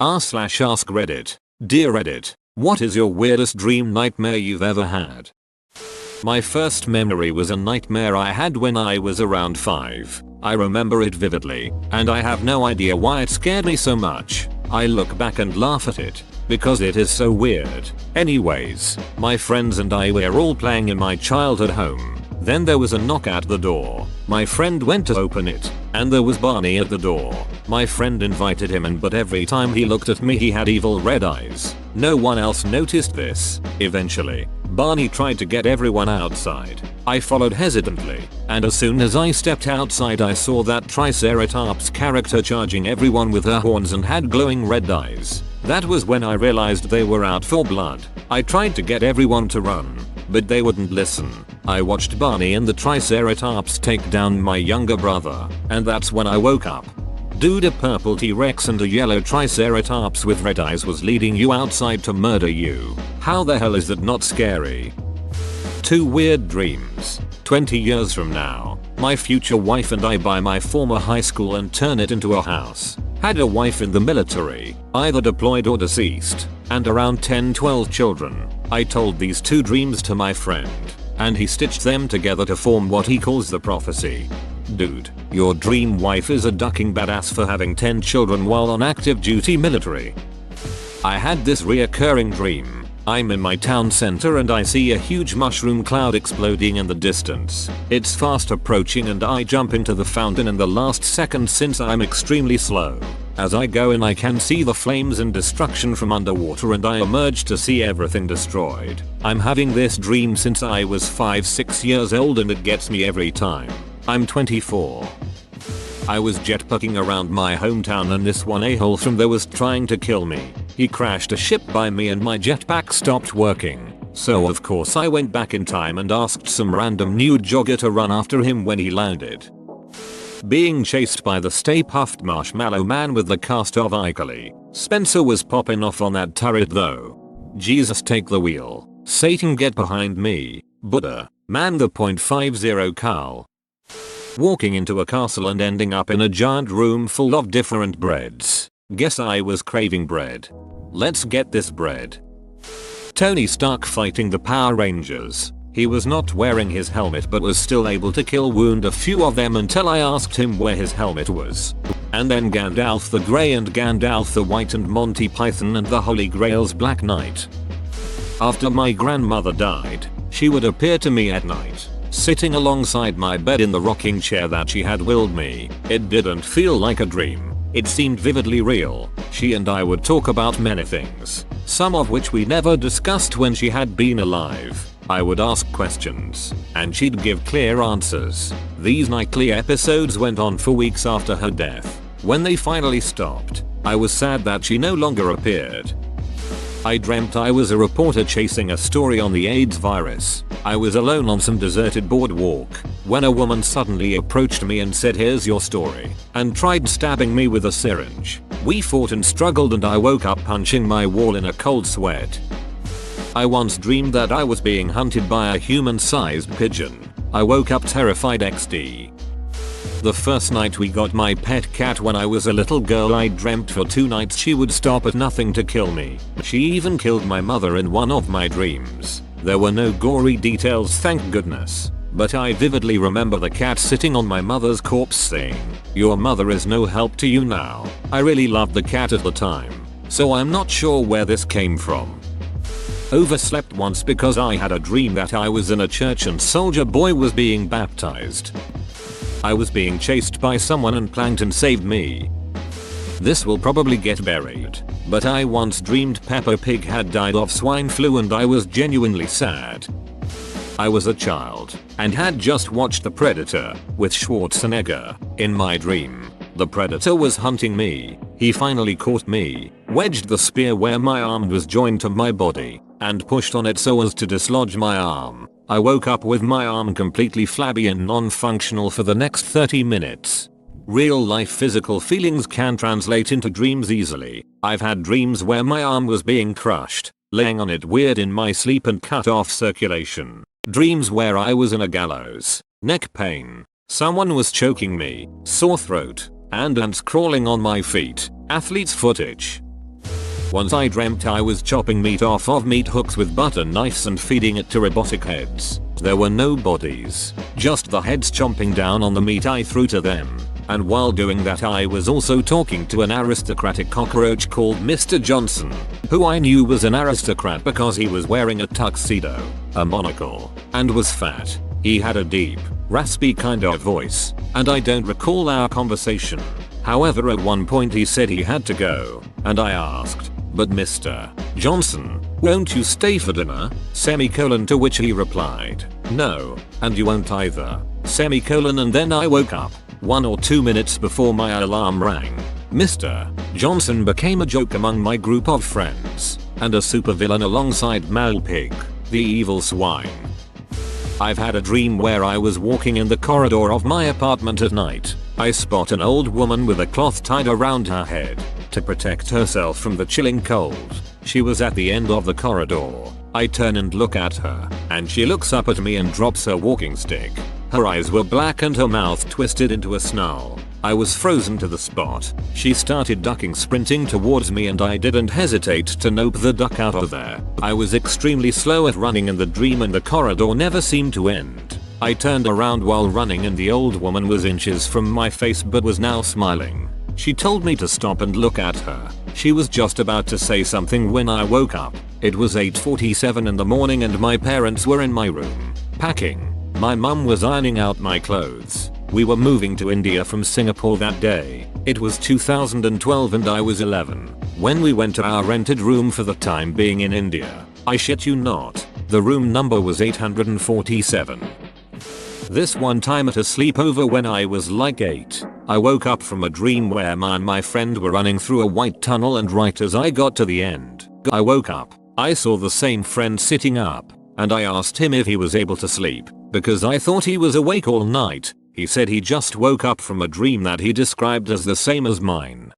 r/ask Reddit. Dear Reddit, what is your weirdest dream nightmare you've ever had? My first memory was a nightmare I had when I was around 5. I remember it vividly, and I have no idea why it scared me so much. I look back and laugh at it, because it is so weird. Anyways, my friends and I were all playing in my childhood home. Then there was a knock at the door. My friend went to open it, and there was Barney at the door. My friend invited him in, but every time he looked at me he had evil red eyes. No one else noticed this. Eventually, Barney tried to get everyone outside. I followed hesitantly, and as soon as I stepped outside I saw that Triceratops character charging everyone with her horns and had glowing red eyes. That was when I realized they were out for blood. I tried to get everyone to run, but they wouldn't listen. I watched Barney and the Triceratops take down my younger brother, and that's when I woke up. Dude, a purple T-Rex and a yellow Triceratops with red eyes was leading you outside to murder you. How the hell is that not scary? 2 weird dreams. 20 years from now, my future wife and I buy my former high school and turn it into a house. Had a wife in the military, either deployed or deceased, and around 10-12 children. I told these 2 dreams to my friend, and he stitched them together to form what he calls the prophecy. Dude, your dream wife is a ducking badass for having 10 children while on active duty military. I had this reoccurring dream. I'm in my town center and I see a huge mushroom cloud exploding in the distance. It's fast approaching and I jump into the fountain in the last second since I'm extremely slow. As I go in I can see the flames and destruction from underwater and I emerge to see everything destroyed. I'm having this dream since I was 5-6 years old and it gets me every time. I'm 24. I was jetpacking around my hometown and this one a-hole from there was trying to kill me. He crashed a ship by me and my jetpack stopped working. So of course I went back in time and asked some random nude jogger to run after him when he landed. Being chased by the Stay Puft Marshmallow Man with the cast of iCarly. Spencer was popping off on that turret though. Jesus take the wheel. Satan get behind me. Buddha. Man the .50 Carl. Walking into a castle and ending up in a giant room full of different breads. Guess I was craving bread. Let's get this bread. Tony Stark fighting the Power Rangers. He was not wearing his helmet but was still able to wound a few of them until I asked him where his helmet was. And then Gandalf the Grey and Gandalf the White and Monty Python and the Holy Grail's Black Knight. After my grandmother died, she would appear to me at night, sitting alongside my bed in the rocking chair that she had willed me. It didn't feel like a dream. It seemed vividly real. She and I would talk about many things, some of which we never discussed when she had been alive. I would ask questions, and she'd give clear answers. These nightly episodes went on for weeks after her death. When they finally stopped, I was sad that she no longer appeared. I dreamt I was a reporter chasing a story on the AIDS virus. I was alone on some deserted boardwalk when a woman suddenly approached me and said, "Here's your story," and tried stabbing me with a syringe. We fought and struggled and I woke up punching my wall in a cold sweat. I once dreamed that I was being hunted by a human-sized pigeon. I woke up terrified XD. The first night we got my pet cat when I was a little girl, I dreamt for 2 nights she would stop at nothing to kill me. She even killed my mother in one of my dreams. There were no gory details, thank goodness, but I vividly remember the cat sitting on my mother's corpse saying, "Your mother is no help to you now." I really loved the cat at the time, so I'm not sure where this came from. Overslept once because I had a dream that I was in a church and Soldier Boy was being baptized. I was being chased by someone and Plankton saved me. This will probably get buried, but I once dreamed Peppa Pig had died of swine flu and I was genuinely sad. I was a child and had just watched The Predator with Schwarzenegger. In my dream, the Predator was hunting me. He finally caught me, wedged the spear where my arm was joined to my body, and pushed on it so as to dislodge my arm. I woke up with my arm completely flabby and non-functional for the next 30 minutes. Real life physical feelings can translate into dreams easily. I've had dreams where my arm was being crushed, laying on it weird in my sleep and cut off circulation. Dreams where I was in a gallows, neck pain, someone was choking me, sore throat, and ants crawling on my feet. Athlete's footage. Once I dreamt I was chopping meat off of meat hooks with butter knives and feeding it to robotic heads. There were no bodies, just the heads chomping down on the meat I threw to them. And while doing that I was also talking to an aristocratic cockroach called Mr. Johnson, who I knew was an aristocrat because he was wearing a tuxedo, a monocle, and was fat. He had a deep, raspy kind of voice, and I don't recall our conversation. However, at one point he said he had to go, and I asked, "But Mr. Johnson, won't you stay for dinner?" To which he replied, "No, and you won't either." And then I woke up 1 or 2 minutes before my alarm rang. Mr. Johnson became a joke among my group of friends, and a supervillain alongside Malpig, the evil swine. I've had a dream where I was walking in the corridor of my apartment at night. I spot an old woman with a cloth tied around her head to protect herself from the chilling cold. She was at the end of the corridor. I turn and look at her, and she looks up at me and drops her walking stick. Her eyes were black and her mouth twisted into a snarl. I was frozen to the spot. She started ducking, sprinting towards me, and I didn't hesitate to nope the duck out of there. I was extremely slow at running in the dream and the corridor never seemed to end. I turned around while running and the old woman was inches from my face but was now smiling. She told me to stop and look at her. She was just about to say something when I woke up. It was 8:47 in the morning and my parents were in my room, packing. My mum was ironing out my clothes. We were moving to India from Singapore that day. It was 2012 and I was 11 when we went to our rented room for the time being in India. I shit you not. The room number was 847. This one time at a sleepover when I was like 8, I woke up from a dream where me and my friend were running through a white tunnel, and right as I got to the end, I woke up. I saw the same friend sitting up, and I asked him if he was able to sleep, because I thought he was awake all night. He said he just woke up from a dream that he described as the same as mine.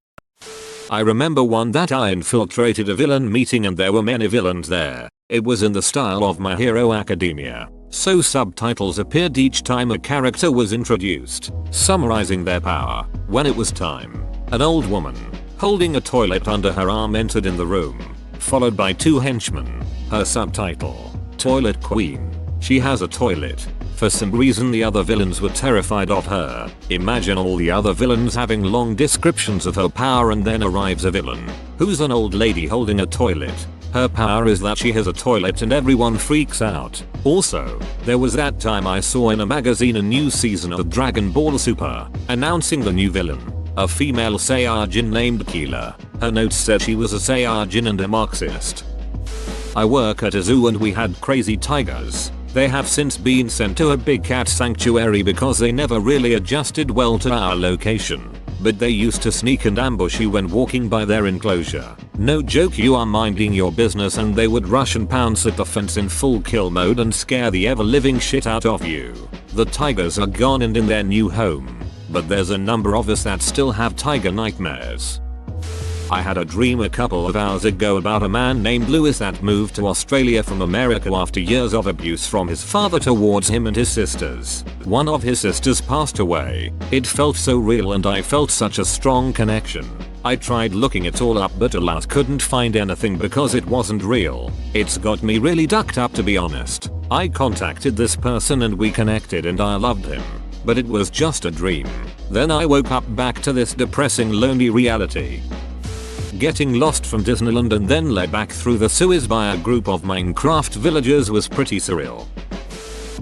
I remember one that I infiltrated a villain meeting and there were many villains there. It was in the style of My Hero Academia, so subtitles appeared each time a character was introduced, summarizing their power. When it was time, an old woman, holding a toilet under her arm, entered in the room, followed by 2 henchmen. Her subtitle: Toilet Queen. She has a toilet. For some reason the other villains were terrified of her. Imagine all the other villains having long descriptions of her power, and then arrives a villain who's an old lady holding a toilet. Her power is that she has a toilet and everyone freaks out. Also, there was that time I saw in a magazine a new season of Dragon Ball Super, announcing the new villain, a female Saiyajin named Keela. Her notes said she was a Saiyajin and a Marxist. I work at a zoo and we had crazy tigers. They have since been sent to a big cat sanctuary because they never really adjusted well to our location. But they used to sneak and ambush you when walking by their enclosure. No joke, you are minding your business and they would rush and pounce at the fence in full kill mode and scare the ever-living shit out of you. The tigers are gone and in their new home, but there's a number of us that still have tiger nightmares. I had a dream a couple of hours ago about a man named Lewis that moved to Australia from America after years of abuse from his father towards him and his sisters. One of his sisters passed away. It felt so real and I felt such a strong connection. I tried looking it all up but alas couldn't find anything because it wasn't real. It's got me really ducked up, to be honest. I contacted this person and we connected and I loved him. But it was just a dream. Then I woke up back to this depressing, lonely reality. Getting lost from Disneyland and then led back through the sewers by a group of Minecraft villagers was pretty surreal.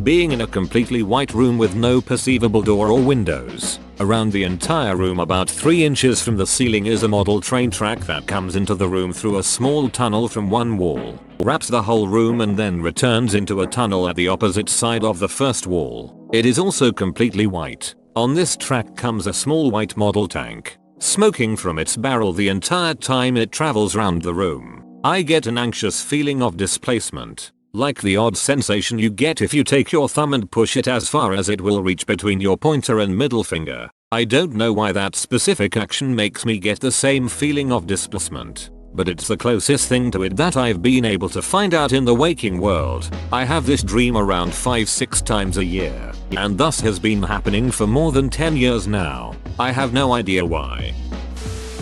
Being in a completely white room with no perceivable door or windows. Around the entire room about 3 inches from the ceiling is a model train track that comes into the room through a small tunnel from one wall, wraps the whole room and then returns into a tunnel at the opposite side of the first wall. It is also completely white. On this track comes a small white model tank, smoking from its barrel the entire time it travels round the room. I get an anxious feeling of displacement, like the odd sensation you get if you take your thumb and push it as far as it will reach between your pointer and middle finger. I don't know why that specific action makes me get the same feeling of displacement, but it's the closest thing to it that I've been able to find out in the waking world. I have this dream around 5-6 times a year, and thus has been happening for more than 10 years now. I have no idea why.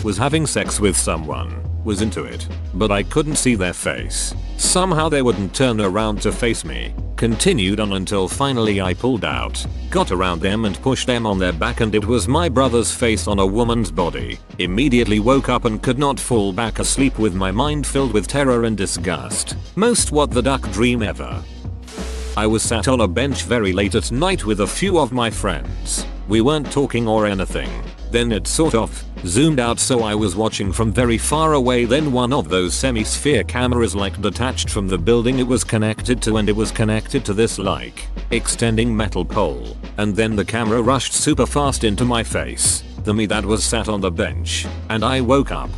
Was having sex with someone, was into it, but I couldn't see their face. Somehow they wouldn't turn around to face me. Continued on until finally I pulled out, got around them and pushed them on their back, and it was my brother's face on a woman's body. Immediately woke up and could not fall back asleep with my mind filled with terror and disgust. Most what the duck dream ever. I was sat on a bench very late at night with a few of my friends. We weren't talking or anything. Then it sort of zoomed out, so I was watching from very far away. Then one of those semi-sphere cameras like detached from the building it was connected to, and it was connected to this like extending metal pole. And then the camera rushed super fast into my face, the me that was sat on the bench, and I woke up.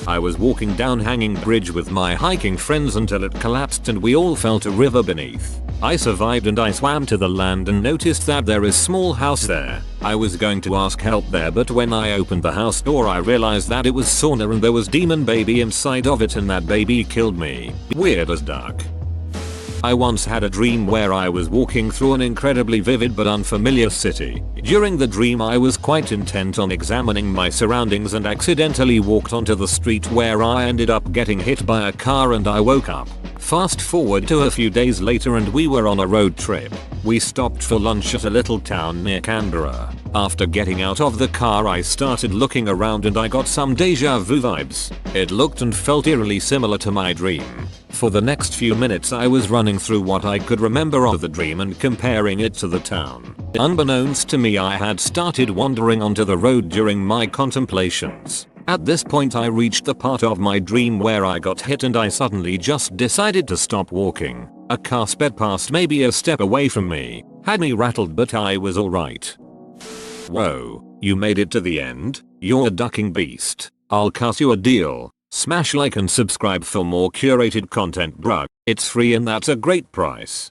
I was walking down Hanging Bridge with my hiking friends until it collapsed and we all fell to river beneath. I survived and I swam to the land and noticed that there is small house there. I was going to ask help there, but when I opened the house door I realized that it was sauna and there was demon baby inside of it, and that baby killed me. Weird as duck. I once had a dream where I was walking through an incredibly vivid but unfamiliar city. During the dream I was quite intent on examining my surroundings and accidentally walked onto the street where I ended up getting hit by a car and I woke up. Fast forward to a few days later and we were on a road trip. We stopped for lunch at a little town near Canberra. After getting out of the car I started looking around and I got some deja vu vibes. It looked and felt eerily similar to my dream. For the next few minutes I was running through what I could remember of the dream and comparing it to the town. Unbeknownst to me I had started wandering onto the road during my contemplations. At this point I reached the part of my dream where I got hit and I suddenly just decided to stop walking. A car sped past maybe a step away from me. Had me rattled, but I was alright. Whoa, you made it to the end? You're a ducking beast. I'll cut you a deal. Smash like and subscribe for more curated content, bruh. It's free and that's a great price.